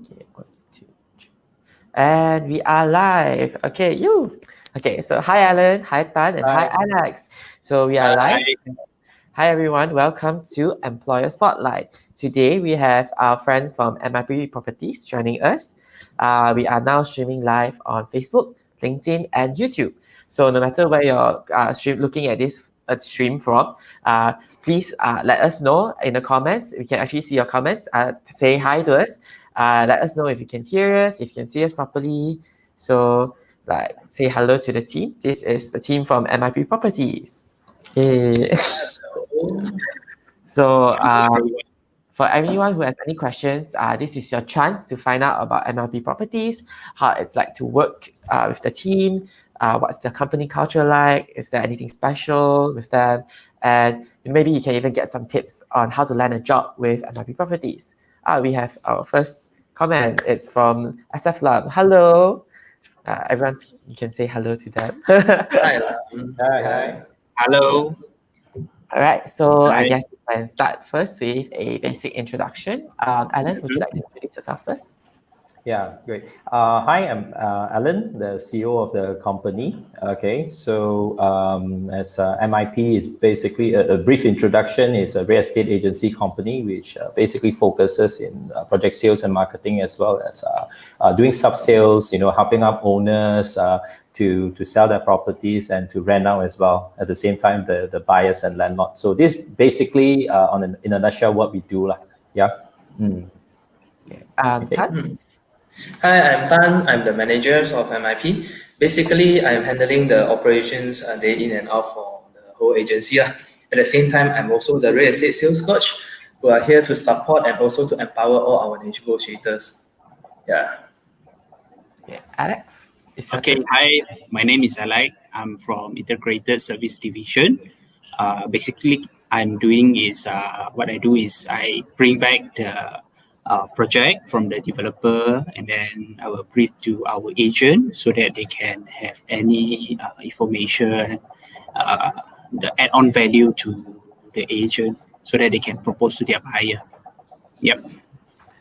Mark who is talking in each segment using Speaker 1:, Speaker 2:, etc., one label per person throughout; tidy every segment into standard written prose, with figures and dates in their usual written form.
Speaker 1: Okay, 1, 2, 3. And we are live. Okay, you. Okay, so hi Alan, hi Tan, and hi Alex. So we are live. Hi everyone, welcome to Employer Spotlight. Today we have our friends from MIP Properties joining us. We are now streaming live on Facebook, LinkedIn, and YouTube. So no matter where you're looking at this stream from, please let us know in the comments. We can actually see your comments. Say hi to us. Let us know if you can hear us, if you can see us properly. So say hello to the team. This is the team from MIP Properties. Yay. So for anyone who has any questions, this is your chance to find out about MLP Properties, how it's like to work with the team, what's the company culture like, is there anything special with them, and maybe you can even get some tips on how to land a job with MLP Properties. We have our first comment. It's from SF Lam. Hello. Everyone, you can say hello to them.
Speaker 2: Hi.
Speaker 3: Hi.
Speaker 2: Hello.
Speaker 1: All right, so
Speaker 2: Hi.
Speaker 1: I guess we can start first with a basic introduction. Alan, would you like to introduce yourself first?
Speaker 3: Yeah, great. Hi, I'm Alan, the CEO of the company. Okay, so as MIP is basically a brief introduction, is a real estate agency company which basically focuses in project sales and marketing, as well as doing sub sales. Helping up owners to sell their properties and to rent out as well. At the same time, the buyers and landlords. So this basically, in a nutshell, what we do, lah. Yeah.
Speaker 1: Okay.
Speaker 3: Okay.
Speaker 1: Tan?
Speaker 2: Hi, I'm Tan. I'm the manager of MIP. Basically, I'm handling the operations day in and out for the whole agency. At the same time, I'm also the real estate sales coach who are here to support and also to empower all our negotiators. Yeah.
Speaker 1: Okay. Alex?
Speaker 4: Okay, hi, my name is Alec. I'm from Integrated Service Division. Basically, what I do is I bring back the project from the developer, and then I will brief to our agent so that they can have any information, the add-on value to the agent so that they can propose to their buyer. Yep.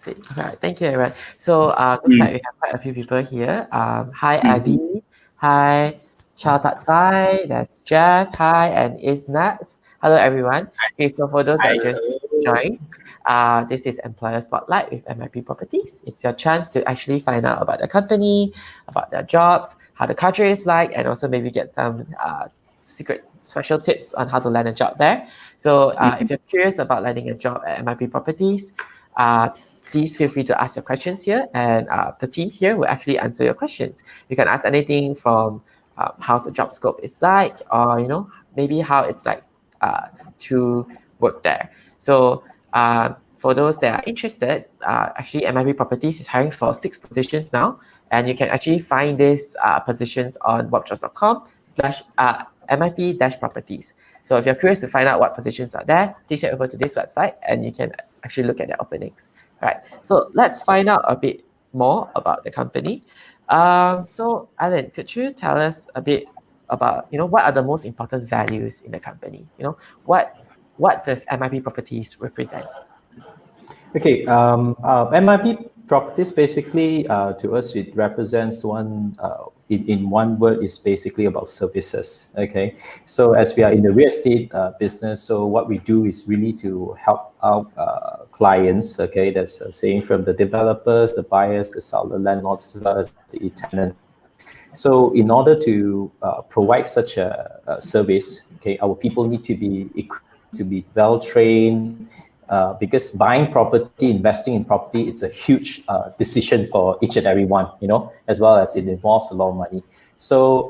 Speaker 1: All right, thank you, everyone. So looks like we have quite a few people here. Hi, Abby. Hi, Chow Tat Thai. That's Jeff. Hi, and Isnat. Hello, everyone. Okay, so for those that just joined, this is Employer Spotlight with MIP Properties. It's your chance to actually find out about the company, about their jobs, how the culture is like, and also maybe get some secret special tips on how to land a job there. So if you're curious about landing a job at MIP Properties, please feel free to ask your questions here, and the team here will actually answer your questions. You can ask anything from how's the job scope is like, or maybe how it's like to work there. So for those that are interested, actually MIP Properties is hiring for 6 positions now, and you can actually find these positions on wobjobs.com/MIP-properties. So if you're curious to find out what positions are there, please head over to this website and you can actually look at the openings. All right, so let's find out a bit more about the company. So Alan, could you tell us a bit about what are the most important values in the company? What does MIP Properties represent?
Speaker 3: Okay, MIP Properties basically to us it represents one in one word is basically about services. Okay, so as we are in the real estate business, so what we do is really to help our clients. Okay, that's saying from the developers, the buyers, the seller, landlords, as well as the tenant. So in order to provide such a service, okay, our people need to be equipped, to be well trained. Because buying property, investing in property, it's a huge decision for each and every one, as well as it involves a lot of money. So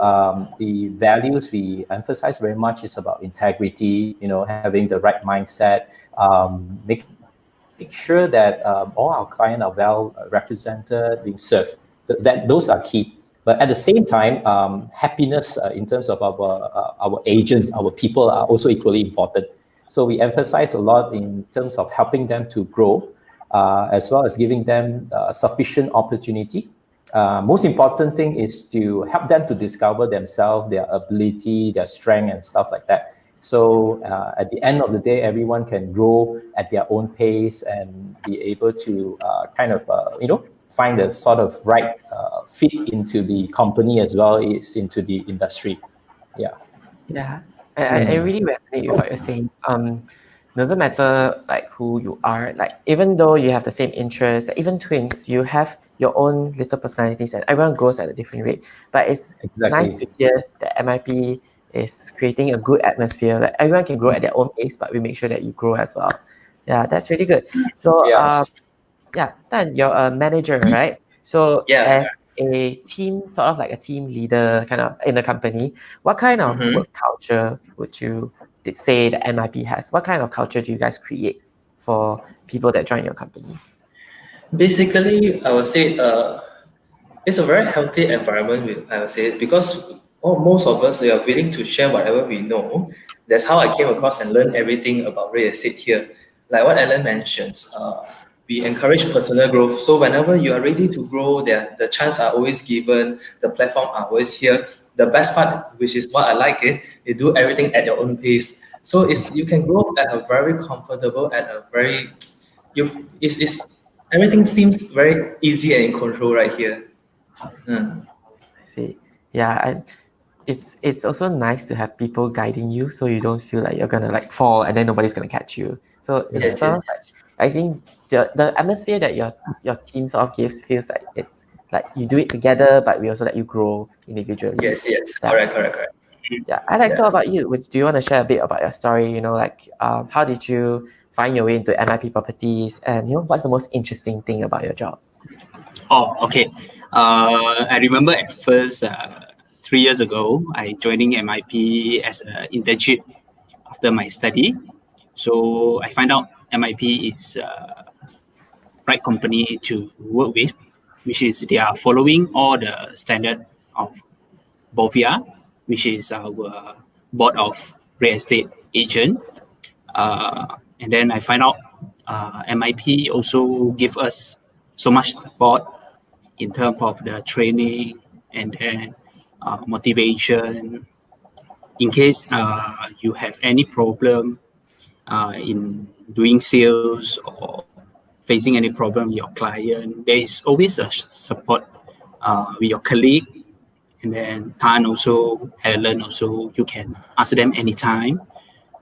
Speaker 3: the values we emphasize very much is about integrity, having the right mindset, making sure that all our clients are well represented, being served. Those are key. But at the same time, happiness in terms of our agents, our people are also equally important. So we emphasize a lot in terms of helping them to grow, as well as giving them sufficient opportunity. Most important thing is to help them to discover themselves, their ability, their strength, and stuff like that. So at the end of the day, everyone can grow at their own pace and be able to find the sort of right fit into the company as well as into the industry. Yeah.
Speaker 1: Yeah, I really resonate with what you're saying. Doesn't matter like who you are, like even though you have the same interests, even twins, you have your own little personalities, and everyone grows at a different rate. But it's nice to
Speaker 3: Exactly.
Speaker 1: hear that MIP is creating a good atmosphere. Like everyone can grow at their own pace, but we make sure that you grow as well. Yeah, that's really good. So,
Speaker 3: Yes.
Speaker 1: yeah, then you're a manager, right? So
Speaker 2: Yeah.
Speaker 1: as a team, sort of like a team leader kind of in a company, what kind of
Speaker 2: Mhm.
Speaker 1: work culture would you say that MIP has? What kind of culture do you guys create for people that join your company?
Speaker 2: Basically, I would say it's a very healthy environment, I would say, because most of us we are willing to share whatever we know. That's how I came across and learned everything about real estate here. Like what Alan mentions, we encourage personal growth. So whenever you are ready to grow, the chance are always given, the platform are always here. The best part, which is what I like it, you do everything at your own pace. So you can grow at a very comfortable, at a very you it's everything seems very easy and in control right here. Mm.
Speaker 1: I see. Yeah, and it's also nice to have people guiding you, so you don't feel like you're gonna like fall and then nobody's gonna catch you. So it's
Speaker 2: Yes,
Speaker 1: sort
Speaker 2: yes,
Speaker 1: of like, I think the atmosphere that your team sort of gives feels like it's like you do it together, but we also let you grow individually.
Speaker 2: yes, yes.
Speaker 1: Yeah,
Speaker 2: Correct.
Speaker 1: yeah. Alex, what
Speaker 2: Yeah.
Speaker 1: about you? Do you want to share a bit about your story? Like how did you find your way into MIP properties, and what's the most interesting thing about your job?
Speaker 4: Oh, okay. I remember at first, 3 years ago, I joining MIP as an internship after my study. So I find out MIP is right company to work with, which is they are following all the standard of BOVIA, which is our board of real estate agent. And then I find out MIP also give us so much support in terms of the training and then motivation. In case you have any problem in doing sales or facing any problem with your client, there is always a support with your colleague. And then Tan also, Helen also, you can ask them anytime,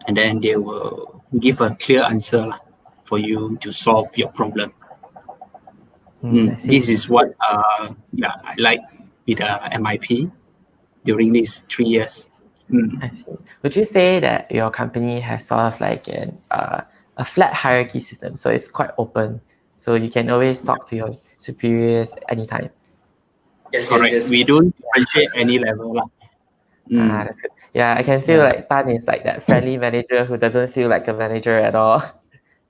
Speaker 4: and then they will give a clear answer lah, for you to solve your problem.
Speaker 1: I see.
Speaker 4: This is what yeah, I like with MIP during these 3 years.
Speaker 1: I see. Would you say that your company has sort of like a flat hierarchy system? So it's quite open. So you can always talk to your superiors anytime.
Speaker 4: Correct.
Speaker 2: Yes.
Speaker 4: We don't differentiate any level lah.
Speaker 1: That's good. Yeah, I can feel
Speaker 3: Yeah.
Speaker 1: like Tan is like that friendly manager who doesn't feel like a manager at all.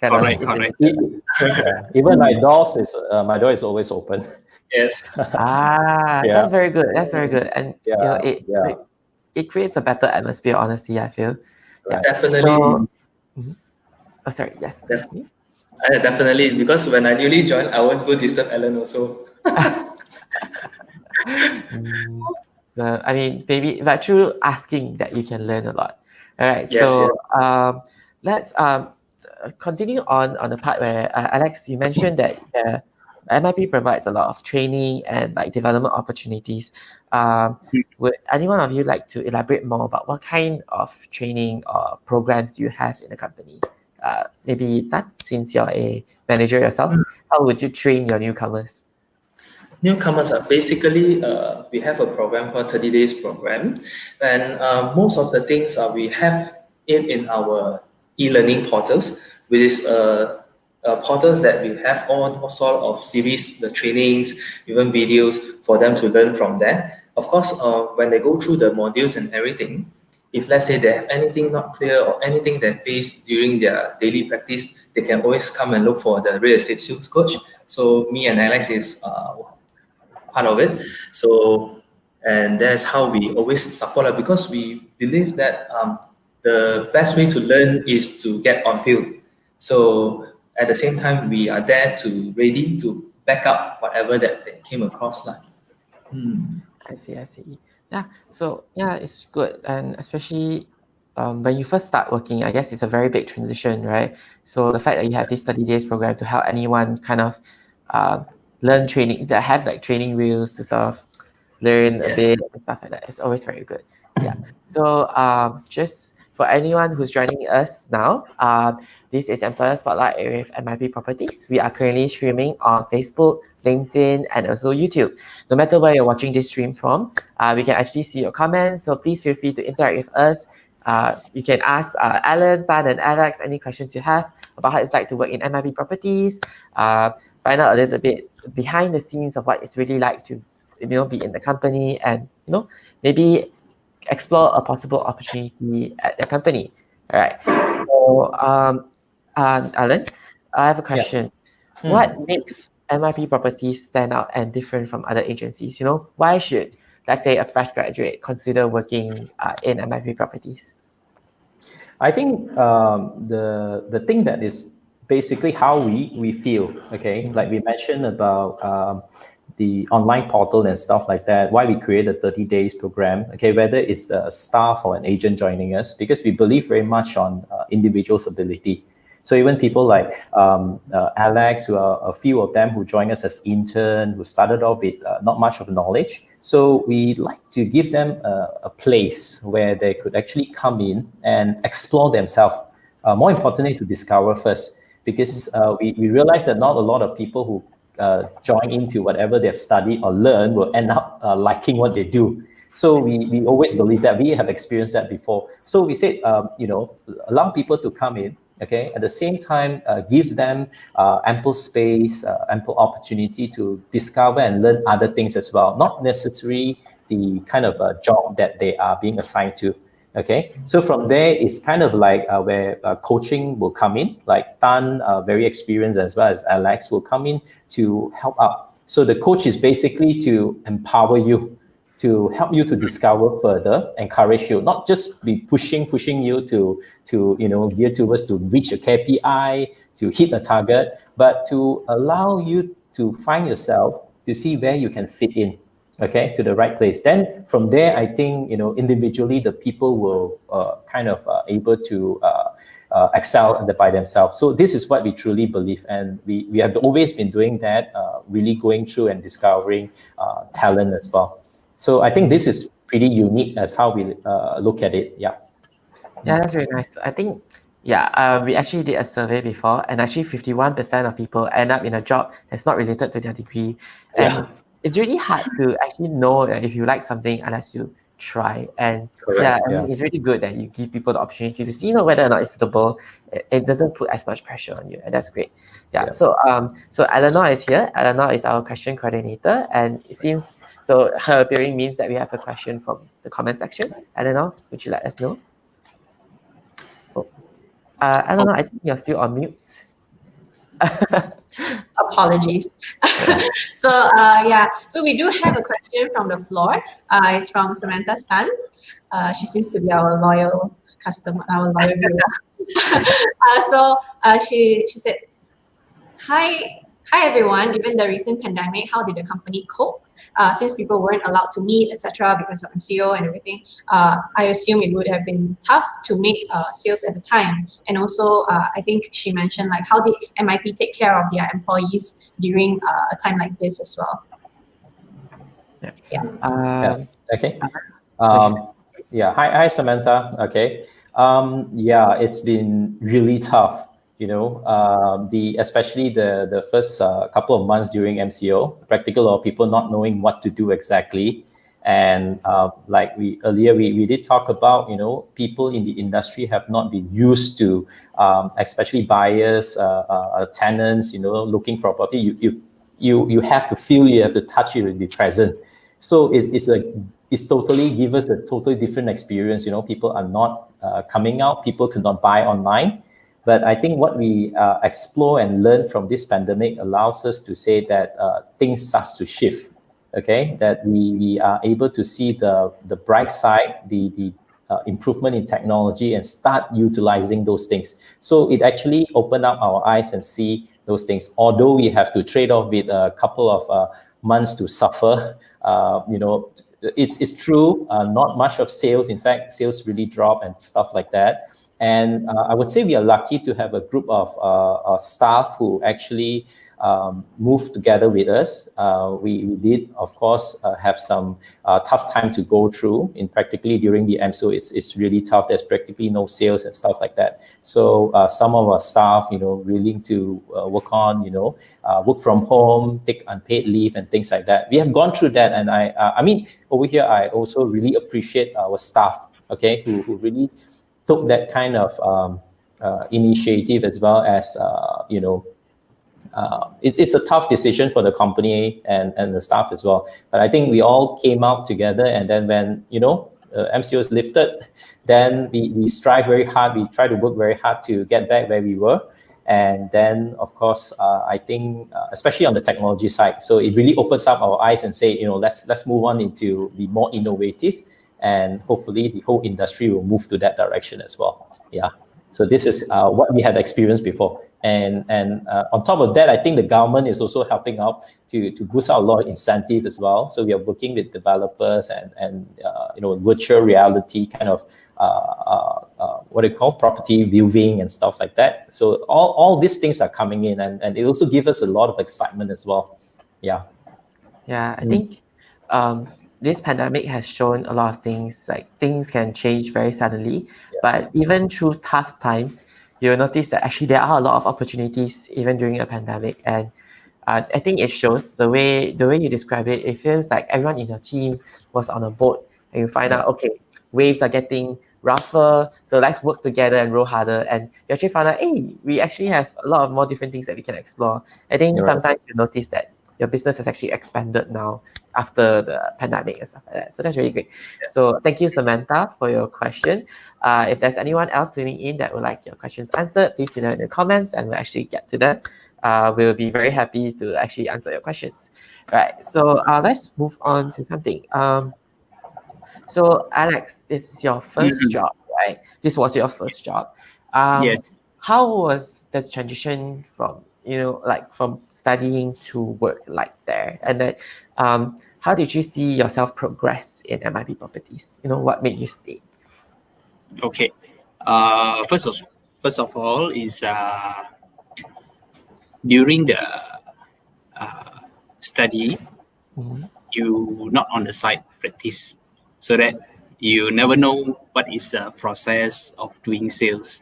Speaker 1: kind of.
Speaker 4: Correct.
Speaker 3: Yeah. Even my door is always open.
Speaker 2: Yes.
Speaker 3: Yeah.
Speaker 1: That's very good. That's very good. And
Speaker 3: Yeah.
Speaker 1: it
Speaker 3: Yeah.
Speaker 1: it creates a better atmosphere, honestly, I feel. Yeah.
Speaker 3: Right.
Speaker 2: Definitely.
Speaker 1: So, oh, sorry. Yes,
Speaker 2: Def-
Speaker 1: continue.
Speaker 2: Definitely. Because when I newly joined, I always go disturb Alan also.
Speaker 1: So, I mean, maybe like through asking that you can learn a lot. All right.
Speaker 2: Yes.
Speaker 1: So, let's continue on the part where Alex, you mentioned that MIP provides a lot of training and like development opportunities. Would any one of you like to elaborate more about what kind of training or programs do you have in the company? Maybe Tan, since you're a manager yourself, how would you train your newcomers?
Speaker 2: Newcomers are basically we have a program called 30 days program, and most of the things we have in our e-learning portals, which is portals that we have all sort of series, the trainings, even videos for them to learn from there. Of course, when they go through the modules and everything, if let's say they have anything not clear or anything they face during their daily practice, they can always come and look for the real estate sales coach. So me and Alex is part of it. So, and that's how we always support it because we believe that the best way to learn is to get on field. So at the same time, we are there to ready to back up whatever that they came across. Like.
Speaker 1: I see. Yeah. So yeah, it's good, and especially when you first start working, I guess it's a very big transition, right? So the fact that you have this 30 days program to help anyone kind of learn training, that have like training wheels to sort of learn a
Speaker 2: Yes.
Speaker 1: bit and stuff like that. It's always very good. Yeah. So just for anyone who's joining us now, this is Employer Spotlight with MIP Properties. We are currently streaming on Facebook, LinkedIn, and also YouTube. No matter where you're watching this stream from, we can actually see your comments. So please feel free to interact with us. You can ask Alan, Tan, and Alex any questions you have about how it's like to work in MIP Properties. Find out a little bit behind the scenes of what it's really like to be in the company, and maybe explore a possible opportunity at the company. All right. So Alan, I have a question. What makes MIP Properties stand out and different from other agencies? Why should, let's say, a fresh graduate consider working in MIP Properties?
Speaker 3: I think the thing that is basically how we feel. Okay, like we mentioned about the online portal and stuff like that. Why we create a 30 days program. Okay, whether it's the staff or an agent joining us, because we believe very much on individual's ability. So even people like Alex, who are a few of them who joined us as intern, who started off with not much of knowledge. So we like to give them a place where they could actually come in and explore themselves. More importantly, to discover first, because we realize that not a lot of people who join into whatever they've studied or learned will end up liking what they do. So we always believe that. We have experienced that before. So we said, allow people to come in. Okay. At the same time, give them ample space, ample opportunity to discover and learn other things as well. Not necessarily the kind of job that they are being assigned to. Okay. So from there, it's kind of like where coaching will come in. Like Tan, very experienced, as well as Alex, will come in to help out. So the coach is basically to empower you, to help you to discover further, encourage you, not just be pushing you to gear towards to reach a KPI, to hit a target, but to allow you to find yourself, to see where you can fit in, okay, to the right place. Then from there, I think individually the people will able to excel by themselves. So this is what we truly believe, and we have always been doing that, really going through and discovering talent as well. So I think this is pretty unique as how we look at it. Yeah.
Speaker 1: Yeah, that's very nice. I think, we actually did a survey before, and actually 51% of people end up in a job that's not related to their degree. And it's really hard to actually know if you like something unless you try. And
Speaker 3: Correct.
Speaker 1: I mean, it's really good that you give people the opportunity to see whether or not it's suitable. It doesn't put as much pressure on you, and that's great. Yeah. So Eleanor is here. Eleanor is our question coordinator, and it seems so her appearing means that we have a question from the comment section. Eleanor, would you let us know? Eleanor, I think you're still on mute.
Speaker 5: Apologies. So we do have a question from the floor. It's from Samantha Tan. She seems to be our loyal customer, our loyal viewer. She said, Hi everyone. Given the recent pandemic, how did the company cope? Since people weren't allowed to meet, etc., because of MCO and everything, I assume it would have been tough to make sales at the time. And also, I think she mentioned how did MIP take care of their employees during a time like this as well?
Speaker 3: Okay. Hi Samantha. Okay. It's been really tough. Especially the first couple of months during MCO, practically a lot of people not knowing what to do exactly. And like we did talk about, people in the industry have not been used to, especially buyers, tenants, looking for a property. You have to feel, you have to touch it, and be present. So it's totally give us a totally different experience. People are not coming out. People could not buy online. But I think what we explore and learn from this pandemic allows us to say that things start to shift. Okay, that we are able to see the bright side, the improvement in technology, and start utilizing those things. So it actually opened up our eyes and see those things. Although we have to trade off with a couple of months to suffer, it's true. Not much of sales. In fact, sales really drop and stuff like that. And I would say we are lucky to have a group of staff who actually move together with us. We did, of course, have some tough time to go through. In practically during the MSO, it's really tough. There's practically no sales and stuff like that. So some of our staff, willing to work on, work from home, take unpaid leave and things like that. We have gone through that, and I mean, over here, I also really appreciate our staff, okay, who really took that kind of initiative, as well as it's a tough decision for the company and the staff as well. But I think we all came out together, and then when MCO is lifted, then we strive very hard. We try to work very hard to get back where we were. And then, of course, I think, especially on the technology side, so it really opens up our eyes and say, let's move on into be more innovative, and hopefully the whole industry will move to that direction as well. Yeah. So this is what we had experienced before. And on top of that, I think the government is also helping out to boost out a lot of incentive as well. So we are working with developers and virtual reality kind of what do you call property viewing and stuff like that. So all these things are coming in, and it also gives us a lot of excitement as well. Yeah.
Speaker 1: Yeah, I think this pandemic has shown a lot of things. Like, things can change very suddenly, but even through tough times, you'll notice that actually there are a lot of opportunities even during a pandemic. And I think it shows the way you describe it. It feels like everyone in your team was on a boat, and you find out, okay, waves are getting rougher, so let's work together and row harder. And you actually found out, hey, we actually have a lot of more different things that we can explore. I think sometimes you notice that your business has actually expanded now after the pandemic and stuff like that. So that's really great. So thank you, Samantha, for your question. If there's anyone else tuning in that would like your questions answered, please leave them in the comments and we'll actually get to them. We'll be very happy to actually answer your questions. Right, so let's move on to something. So Alex, this is your first job, right? This was your first job.
Speaker 4: Yes.
Speaker 1: How was the transition from from studying to work like there? And then how did you see yourself progress in MIP Properties? What made you stay?
Speaker 4: Okay. First of all is during the study, you not on the site practice, so that you never know what is the process of doing sales.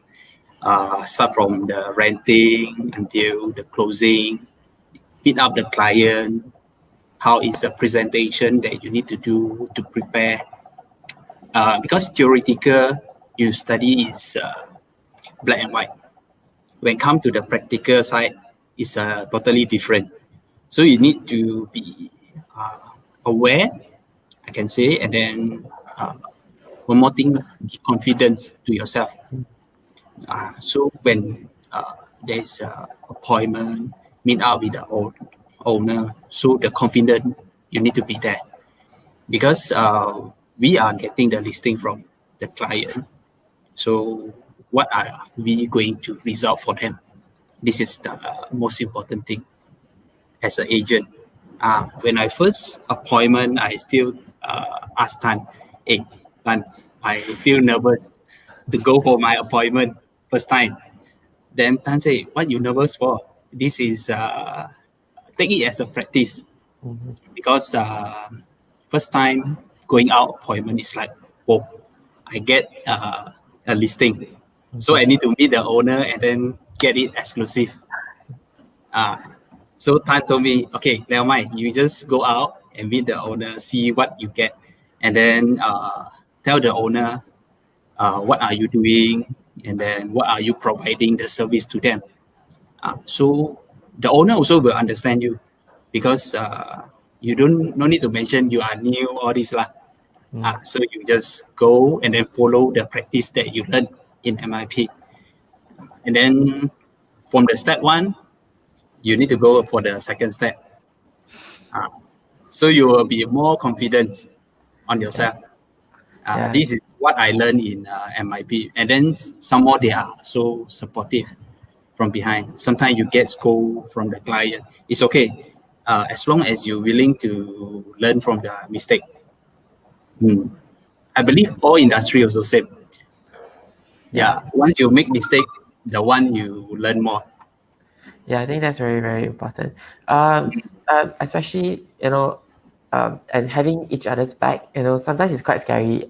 Speaker 4: Start from the renting until the closing, meet up the client, how is the presentation that you need to do to prepare. Because theoretical, you study is black and white. When come to the practical side, it's totally different. So you need to be aware, I can say, and then one more thing, confidence to yourself. So when there's appointment, meet up with the owner, so the confidence, you need to be there, because we are getting the listing from the client. So what are we going to resolve for them? This is the most important thing as an agent. When I first appointment, I still ask Tan, hey, Tan, I feel nervous to go for my appointment first time. Then Tan say, what you nervous for? This is, take it as a practice. Because first time going out appointment is like, whoa, I get a listing. So I need to meet the owner and then get it exclusive. So Tan told me, okay, never mind, you just go out and meet the owner, see what you get, and then tell the owner what are you doing, and then what are you providing the service to them. So the owner also will understand you, because you no need to mention you are new, all this lah. So you just go and then follow the practice that you learn in MIP. And then from the step 1, you need to go for the second step. So you will be more confident on yourself. This is what I learned in MIP. And then some more, they are so supportive from behind. Sometimes you get scold from the client. It's okay, as long as you're willing to learn from the mistake. I believe all industry also same. Once you make mistake, the one you learn more.
Speaker 1: Yeah, I think that's very, very important. Especially, and having each other's back, sometimes it's quite scary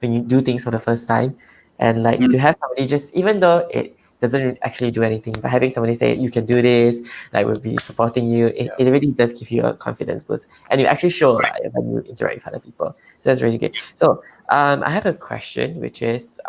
Speaker 1: when you do things for the first time. And like to have somebody just, even though it doesn't actually do anything, but having somebody say, you can do this, like will be supporting you, it really does give you a confidence boost. And you actually show
Speaker 4: Right.
Speaker 1: when you interact with other people. So that's really good. So I have a question, which is,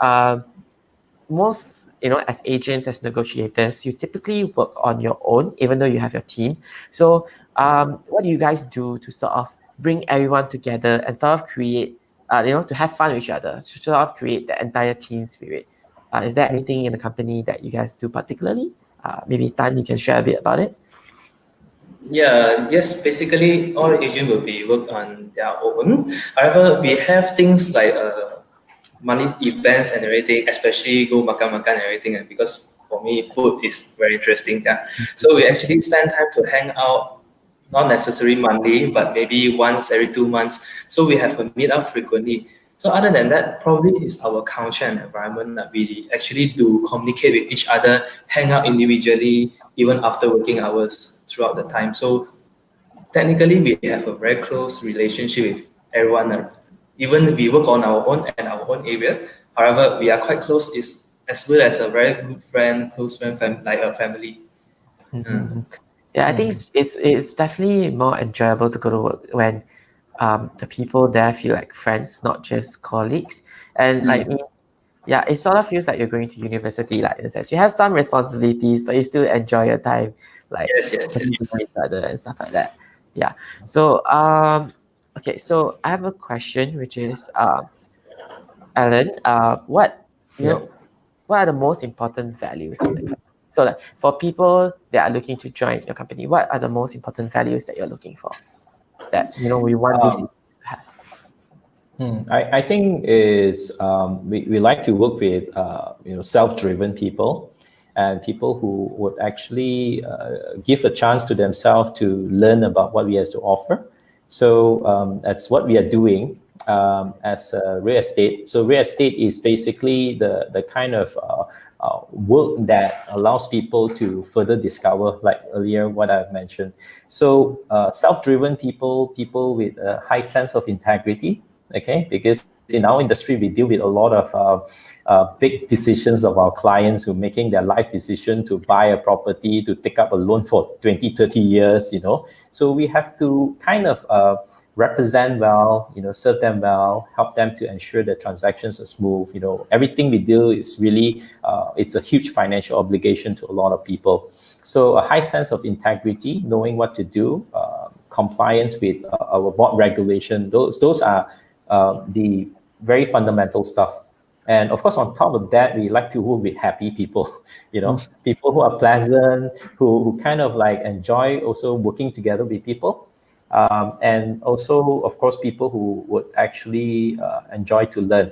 Speaker 1: most, as agents, as negotiators, you typically work on your own, even though you have your team. So what do you guys do to sort of bring everyone together and sort of create, to have fun with each other, to sort of create the entire team spirit? Is there anything in the company that you guys do particularly? Maybe Tan, you can share a bit about it.
Speaker 2: Yeah, yes, basically all agents will be work on their own. However, we have things like money events and everything, especially go makan-makan and everything. And because for me, food is very interesting. Yeah, so we actually spend time to hang out, not necessarily monthly, but maybe once every 2 months. So we have a meet up frequently. So other than that, probably is our culture and environment that we actually do communicate with each other, hang out individually, even after working hours throughout the time. So technically, we have a very close relationship with everyone. Even we work on our own and our own area. However, we are quite close, is as well as a very good friend, close friend, like a family.
Speaker 1: Yeah, I think it's definitely more enjoyable to go to work when the people there feel like friends, not just colleagues. And like me, yeah, it sort of feels like you're going to university, like in a sense. You have some responsibilities, but you still enjoy your time, like
Speaker 2: Yes, yes,
Speaker 1: getting
Speaker 2: yes.
Speaker 1: to know each other and stuff like that. Yeah. So okay, so I have a question, which is Alan,
Speaker 3: Yeah.
Speaker 1: what are the most important values in the company? So like for people that are looking to join your company, what are the most important values that you're looking for? That we want this to have.
Speaker 3: I think is we like to work with self-driven people and people who would actually give a chance to themselves to learn about what we have to offer. So that's what we are doing as real estate. So real estate is basically the kind of work that allows people to further discover, like earlier what I've mentioned. So self-driven people with a high sense of integrity. Okay, because in our industry we deal with a lot of big decisions of our clients who are making their life decision to buy a property, to take up a loan for 20, 30 years, so we have to kind of represent well, serve them well, help them to ensure the transactions are smooth. Everything we do is really it's a huge financial obligation to a lot of people. So a high sense of integrity, knowing what to do, compliance with our board regulation, those are the very fundamental stuff. And of course, on top of that, we like to work with happy people, people who are pleasant, who kind of like enjoy also working together with people. And also, of course, people who would actually enjoy to learn,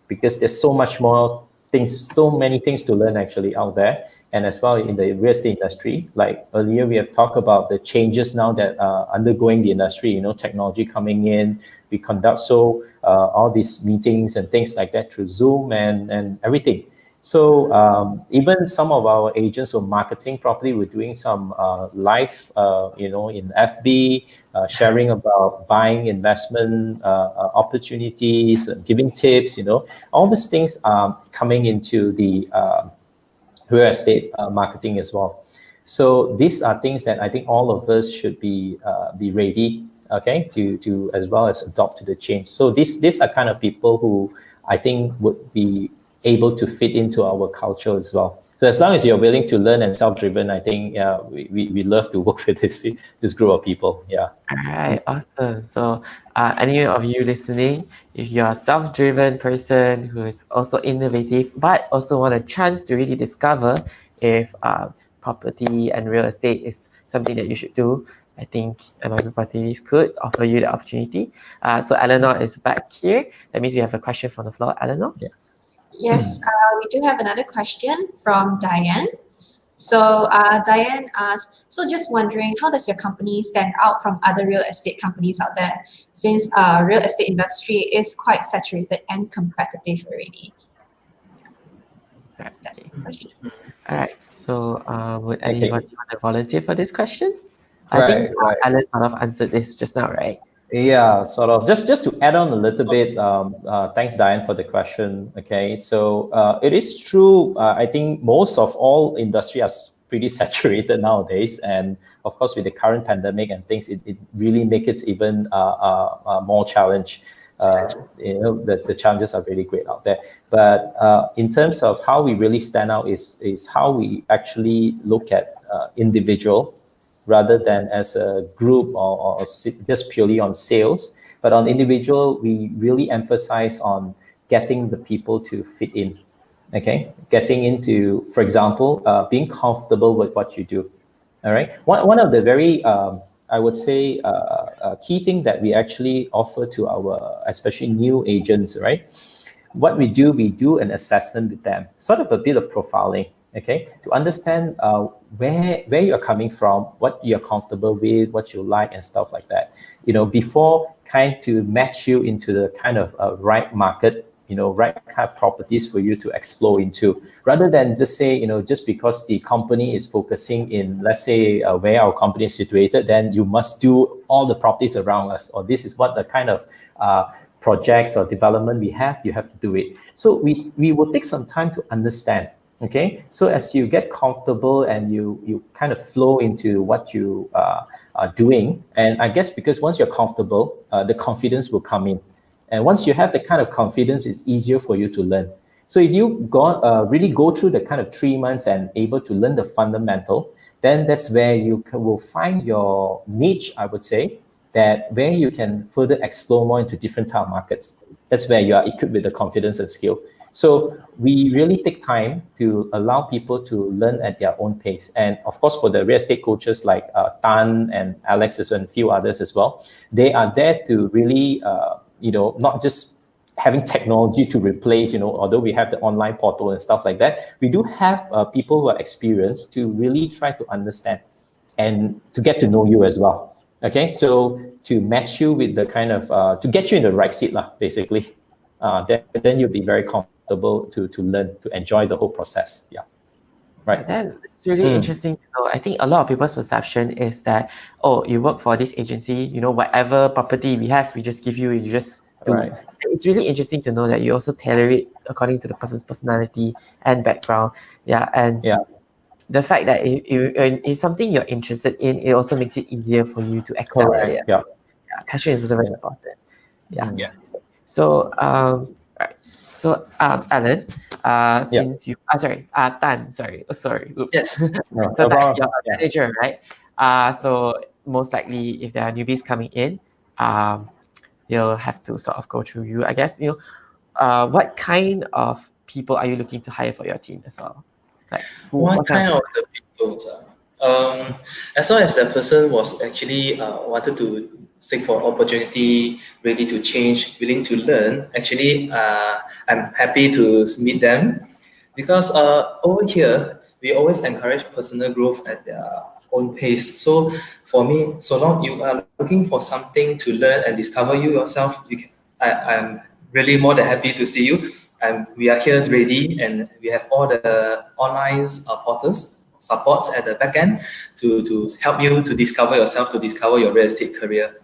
Speaker 3: because there's so much more things, so many things to learn actually out there. And as well in the real estate industry, like earlier we have talked about the changes now that are undergoing the industry, technology coming in. We conduct all these meetings and things like that through Zoom and everything. So even some of our agents who are marketing properly, we're doing some live, in FB, sharing about buying investment opportunities, giving tips. All these things are coming into the real estate marketing as well. So these are things that I think all of us should be ready, okay, to as well as adopt to the change. So these are kind of people who I think would be able to fit into our culture as well. So as long as you're willing to learn and self-driven, I think we love to work with this group of people. Yeah.
Speaker 1: All right, awesome. So, any of you listening, if you're a self-driven person who is also innovative, but also want a chance to really discover if property and real estate is something that you should do, I think MIP Properties could offer you the opportunity. So Eleanor is back here. That means we have a question from the floor. Eleanor?
Speaker 3: Yeah.
Speaker 5: Yes, we do have another question from Diane. So Diane asks, so just wondering, how does your company stand out from other real estate companies out there, since real estate industry is quite saturated and competitive already?
Speaker 1: Okay.
Speaker 5: Question.
Speaker 1: All right. So, would
Speaker 3: Okay.
Speaker 1: anybody want to volunteer for this question? I
Speaker 3: Right,
Speaker 1: think
Speaker 3: right.
Speaker 1: Alan sort of answered this just now, right?
Speaker 3: Yeah, sort of. Just to add on a little bit. Thanks, Diane, for the question. Okay, so it is true. I think most of all industry are pretty saturated nowadays, and of course, with the current pandemic and things, it really makes it even more challenge. The challenges are really great out there. But in terms of how we really stand out is how we actually look at individual rather than as a group or just purely on sales. But on individual, we really emphasize on getting the people to fit in. Okay, getting into, for example, being comfortable with what you do. All right. One of the very, I would say, key thing that we actually offer to our, especially new agents, right? What we do an assessment with them, sort of a bit of profiling, okay, to understand where you're coming from, what you're comfortable with, what you like, and stuff like that. Before kind to match you into the kind of right market, right kind of properties for you to explore into, rather than just say, just because the company is focusing in, let's say, where our company is situated, then you must do all the properties around us, or this is what the kind of projects or development we have, you have to do it. So we will take some time to understand. Okay, so as you get comfortable and you kind of flow into what you are doing, and I guess because once you're comfortable, the confidence will come in. And once you have the kind of confidence, it's easier for you to learn. So if you really go through the kind of 3 months and able to learn the fundamental, then that's where you will find your niche, I would say, that where you can further explore more into different type of markets. That's where you are equipped with the confidence and skill. So we really take time to allow people to learn at their own pace. And of course, for the real estate coaches like Tan and Alex and a few others as well, they are there to really, not just having technology to replace, although we have the online portal and stuff like that, we do have people who are experienced to really try to understand and to get to know you as well. Okay, so to match you with the kind of, to get you in the right seat, basically, then you'll be very comfortable to learn, to enjoy the whole process. Yeah. Right.
Speaker 1: That's really interesting to know. I think a lot of people's perception is that, oh, you work for this agency, whatever property we have, we just give you, you just do.
Speaker 3: Right.
Speaker 1: It's really interesting to know that you also tailor it according to the person's personality and background. Yeah, and the fact that if it's something you're interested in, it also makes it easier for you to excel at it.
Speaker 3: Correct. Yeah.
Speaker 1: Passion is also very important. Yeah.
Speaker 4: Yeah.
Speaker 1: So, right. So, Alan, since you, Tan, sorry, oops.
Speaker 2: Yes.
Speaker 1: So,
Speaker 3: No
Speaker 1: Tan,
Speaker 3: problem.
Speaker 1: you're a manager, right? So, most likely, if there are newbies coming in, they'll have to sort of go through you. I guess, what kind of people are you looking to hire for your team as well? Like,
Speaker 2: What kind of the people? As long as the person was actually wanted to seek for opportunity, ready to change, willing to learn, actually, I'm happy to meet them, because over here we always encourage personal growth at their own pace. So for me, so long you are looking for something to learn and discover you yourself, I'm really more than happy to see you. And we are here ready, and we have all the online portals supports at the back end to help you to discover yourself, to discover your real estate career.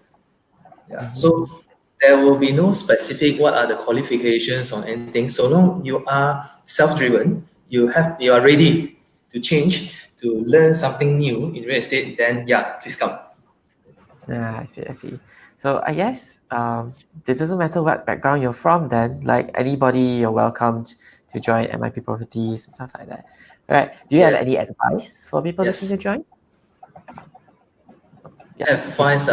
Speaker 2: Yeah. So there will be no specific what are the qualifications or anything. So long you are self-driven, you are ready to change, to learn something new in real estate, then please come.
Speaker 1: I see. So I guess it doesn't matter what background you're from then, like anybody, you're welcomed to join MIP Properties and stuff like that. All right. Do you have any advice for people looking to join?
Speaker 2: Advice,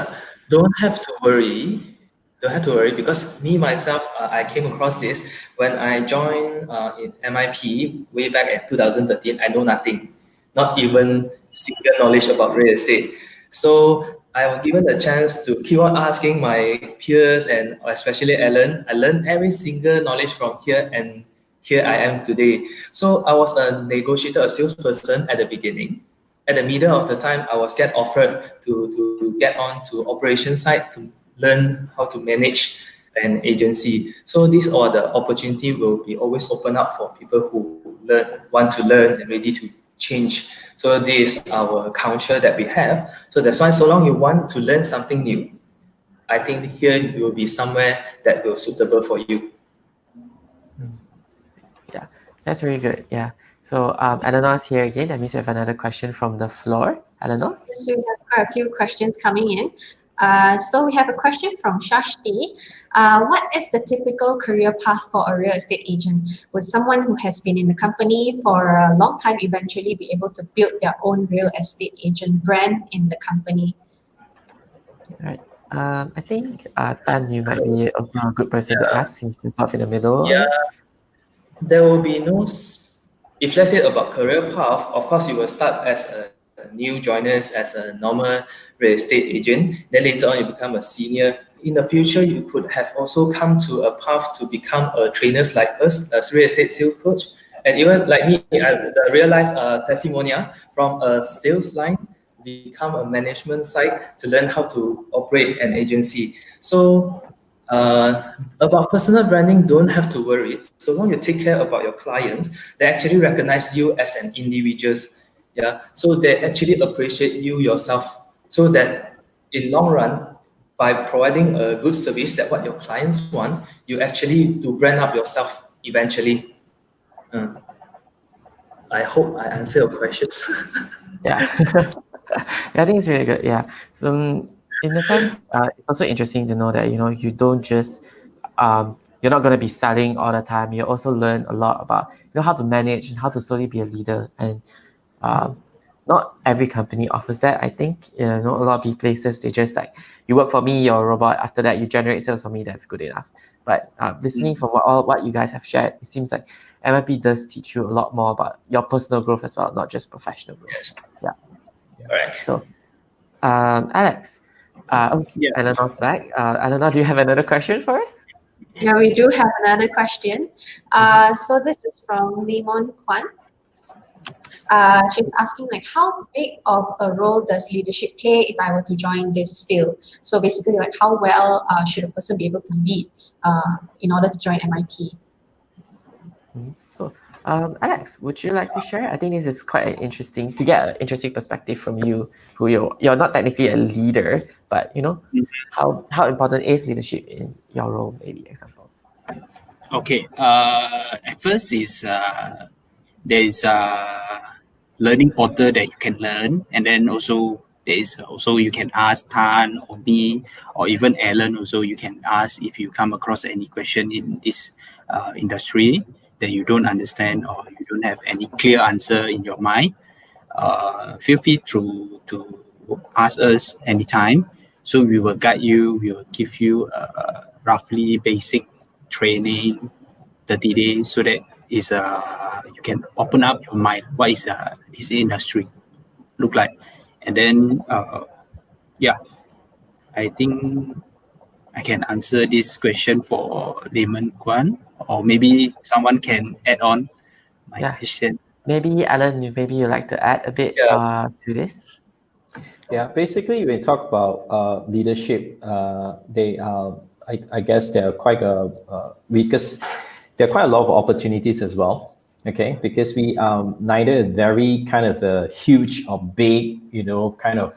Speaker 2: don't have to worry. Don't have to worry, because me myself, I came across this when I joined in MIP way back in 2013. I know nothing, not even single knowledge about real estate. So I was given the chance to keep on asking my peers and especially Alan. I learned every single knowledge from here, and here I am today. So I was a negotiator, a salesperson at the beginning. At the middle of the time, I was get offered to get on to operation side to learn how to manage an agency. So these are the opportunity will be always open up for people who want to learn and ready to change. So this is our culture that we have. So that's why so long you want to learn something new, I think here you will be somewhere that will suitable for you.
Speaker 1: Yeah, that's very good. Yeah. So Eleanor's here again. That means we have another question from the floor. Eleanor?
Speaker 5: So we have quite a few questions coming in. So we have a question from Shashti. What is the typical career path for a real estate agent? Would someone who has been in the company for a long time eventually be able to build their own real estate agent brand in the company?
Speaker 1: Right. I think Tan, you might be also a good person to ask since you're sort of in the middle of
Speaker 2: Yeah,
Speaker 1: it.
Speaker 2: there will be no, if let's say about career path, of course you will start as a new joiners as a normal real estate agent. Then later on you become a senior. In the future, you could have also come to a path to become a trainers like us as real estate sales coach. And even like me, I real life testimonial from a sales line become a management side to learn how to operate an agency. So about personal branding, don't have to worry. So long you take care about your clients, they actually recognize you as an individual. Yeah. So they actually appreciate you yourself. So that in long run, by providing a good service that what your clients want, you actually to brand up yourself eventually. I hope I answer your questions.
Speaker 1: Yeah. Yeah, I think it's really good. Yeah. So in a sense, it's also interesting to know that you don't just you're not going to be selling all the time. You also learn a lot about how to manage and how to slowly be a leader. And not every company offers that. I think a lot of places they just like you work for me, you're a robot. After that, you generate sales for me. That's good enough. But listening from what you guys have shared, it seems like MIP does teach you a lot more about your personal growth as well, not just professional growth.
Speaker 2: Yes.
Speaker 1: Yeah.
Speaker 2: All right.
Speaker 1: So, Alex,
Speaker 4: Yes.
Speaker 1: Eleanor's back. Eleanor, do you have another question for us?
Speaker 5: Yeah, we do have another question. So this is from Limon Kwan. She's asking like, how big of a role does leadership play if I were to join this field? So basically, like, how well should a person be able to lead in order to join MIP?
Speaker 1: Cool. Alex, would you like to share? I think this is quite interesting to get an interesting perspective from you, who you're not technically a leader, but how important is leadership in your role, maybe example.
Speaker 4: Okay. At first is there is a learning portal that you can learn, and then also there is also you can ask Tan or me or even Alan. Also, you can ask if you come across any question in this industry that you don't understand or you don't have any clear answer in your mind. Feel free to ask us anytime. So we will guide you. We will give you roughly basic training 30 days so that is you can open up your mind what is this industry look like, and then yeah, I think I can answer this question for Layman Kwan, or maybe someone can add on my question.
Speaker 1: Maybe Alan, maybe you'd like to add a bit to this.
Speaker 3: Yeah, basically, when we talk about leadership, they are, I guess, they're quite because there are quite a lot of opportunities as well. Okay, because we are neither very kind of a huge or big, kind of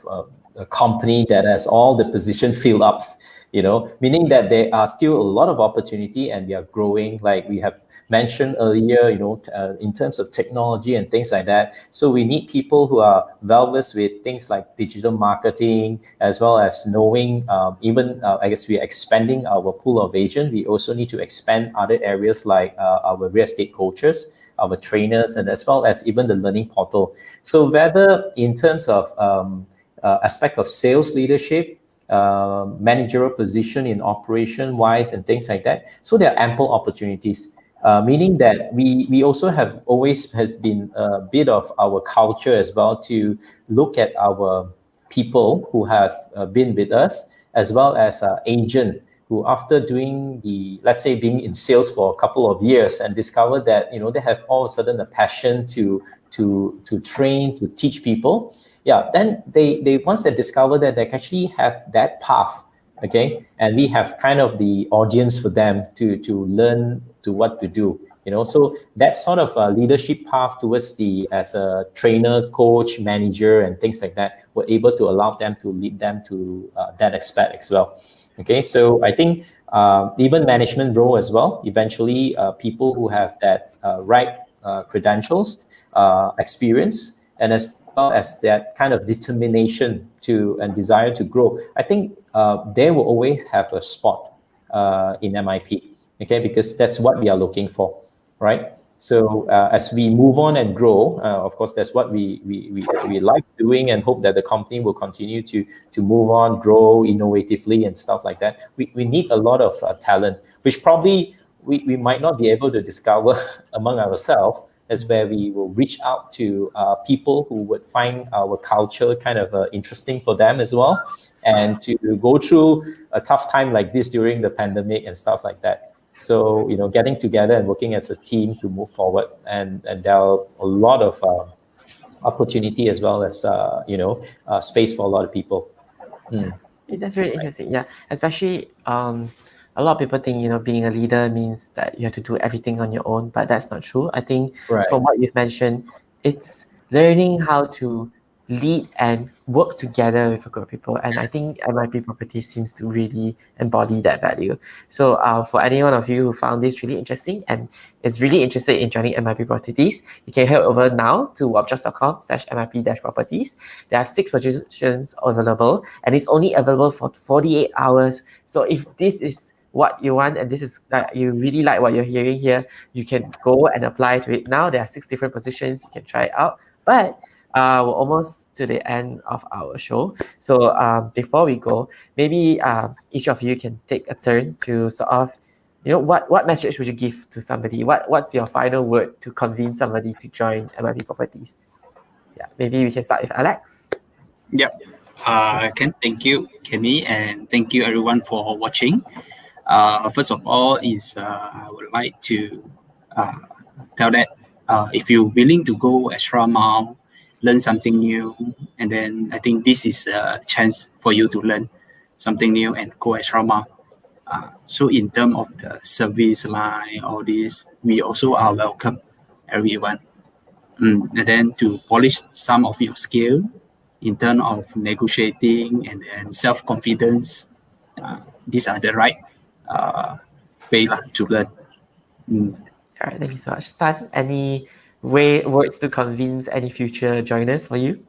Speaker 3: a company that has all the position filled up, meaning that there are still a lot of opportunity and we are growing, like we have mentioned earlier, in terms of technology and things like that. So we need people who are well versed with things like digital marketing, as well as knowing, I guess we are expanding our pool of agents. We also need to expand other areas like our real estate coaches, our trainers, and as well as even the learning portal. So whether in terms of aspect of sales leadership, managerial position in operation wise and things like that. So there are ample opportunities, meaning that we also have always has been a bit of our culture as well to look at our people who have been with us, as well as agent who, after doing let's say being in sales for a couple of years and discover that they have all of a sudden a passion to train, to teach people. Yeah, then they once they discover that they actually have that path, okay, and we have kind of the audience for them to learn to what to do. So that sort of leadership path towards as a trainer, coach, manager, and things like that, we're able to allow them to lead them to that aspect as well. Okay, so I think even management role as well, eventually people who have that right credentials, experience, and as well as that kind of determination and desire to grow, I think they will always have a spot in MIP, okay, because that's what we are looking for, right? So as we move on and grow, of course, that's what we like doing, and hope that the company will continue to move on, grow innovatively and stuff like that. We need a lot of talent, which probably we might not be able to discover among ourselves, as where we will reach out to people who would find our culture kind of interesting for them as well, and to go through a tough time like this during the pandemic and stuff like that. So, getting together and working as a team to move forward, and there are a lot of opportunity as well as, space for a lot of people.
Speaker 1: That's really interesting. Yeah, especially a lot of people think being a leader means that you have to do everything on your own, but that's not true. I think from what you've mentioned, it's learning how to lead and work together with a group of people, and I think MIP Properties seems to really embody that value. So for any one of you who found this really interesting and is really interested in joining MIP Properties, you can head over now to wobjobs.com/MIP-properties. There are 6 positions available, and it's only available for 48 hours. So if this is what you want, and this is you really like what you're hearing here, you can go and apply to it now. There are 6 different positions. You can try it out. But we're almost to the end of our show. So before we go, maybe each of you can take a turn to sort of, what message would you give to somebody? What's your final word to convince somebody to join MIP Properties? Yeah, maybe we can start with Alex.
Speaker 4: Yep. Ken, thank you, Kenny, and thank you everyone for watching. First of all, I would like to tell that if you're willing to go extra mile, learn something new, and then I think this is a chance for you to learn something new and go extra mile. So in terms of the service line, all this, we also are welcome everyone. And then to polish some of your skill in terms of negotiating and then self-confidence, these are the right way to learn.
Speaker 1: All right, thank you so much. Tan, any words to convince any future joiners for you?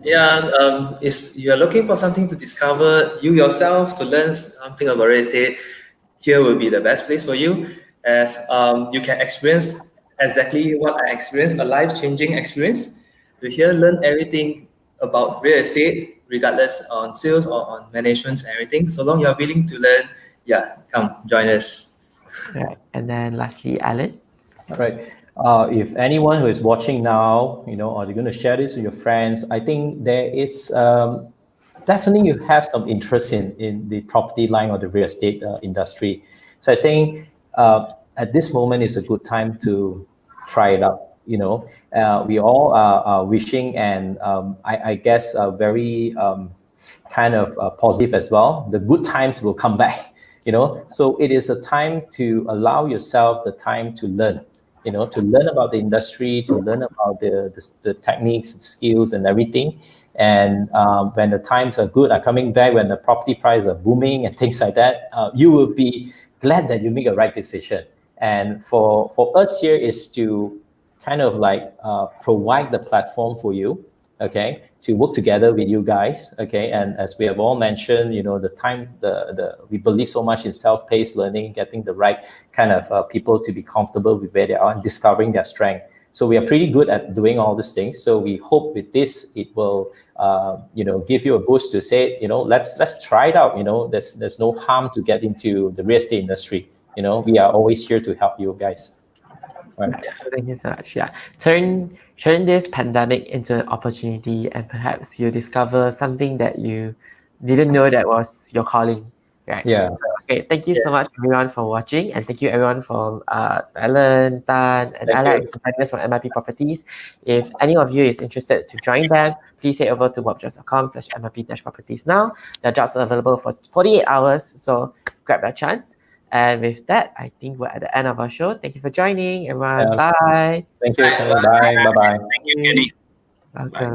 Speaker 2: Yeah, if you're looking for something to discover you yourself, to learn something about real estate, here will be the best place for you, as you can experience exactly what I experienced, a life-changing experience. To here learn everything about real estate, regardless on sales or on management and everything. So long you're willing to learn, come join us.
Speaker 1: All right, and then lastly, Alan.
Speaker 3: All right. If anyone who is watching now, or you're going to share this with your friends, I think there is definitely you have some interest in the property line or the real estate industry. So I think at this moment is a good time to try it out. We all are wishing, and I guess very kind of positive as well. The good times will come back. So it is a time to allow yourself the time to learn. To learn about the industry, to learn about the techniques, the skills, and everything. And when the times are good, are coming back, when the property prices are booming and things like that, you will be glad that you make a right decision. And for us here is to kind of provide the platform for you, okay, to work together with you guys, okay. And as we have all mentioned, the time, we believe so much in self-paced learning, getting the right kind of people to be comfortable with where they are and discovering their strength. So we are pretty good at doing all these things. So we hope with this, it will, give you a boost to say, let's try it out. There's no harm to get into the real estate industry. We are always here to help you guys.
Speaker 1: Right. Thank you so much. Yeah, turn this pandemic into an opportunity, and perhaps you discover something that you didn't know that was your calling. Right.
Speaker 3: Yeah.
Speaker 1: So, okay. Thank you so much, everyone, for watching, and thank you everyone for Alan, Tan, and Alex, partners from MIP Properties. If any of you is interested to join them, please head over to wobjobs.com/MIP-properties now. The jobs are available for 48 hours, so grab that chance. And with that, I think we're at the end of our show. Thank you for joining, everyone.
Speaker 3: Yeah.
Speaker 1: Bye.
Speaker 3: Thank you, Kenny. Bye. Bye-bye.
Speaker 4: Thank you, Kenny.
Speaker 1: Welcome.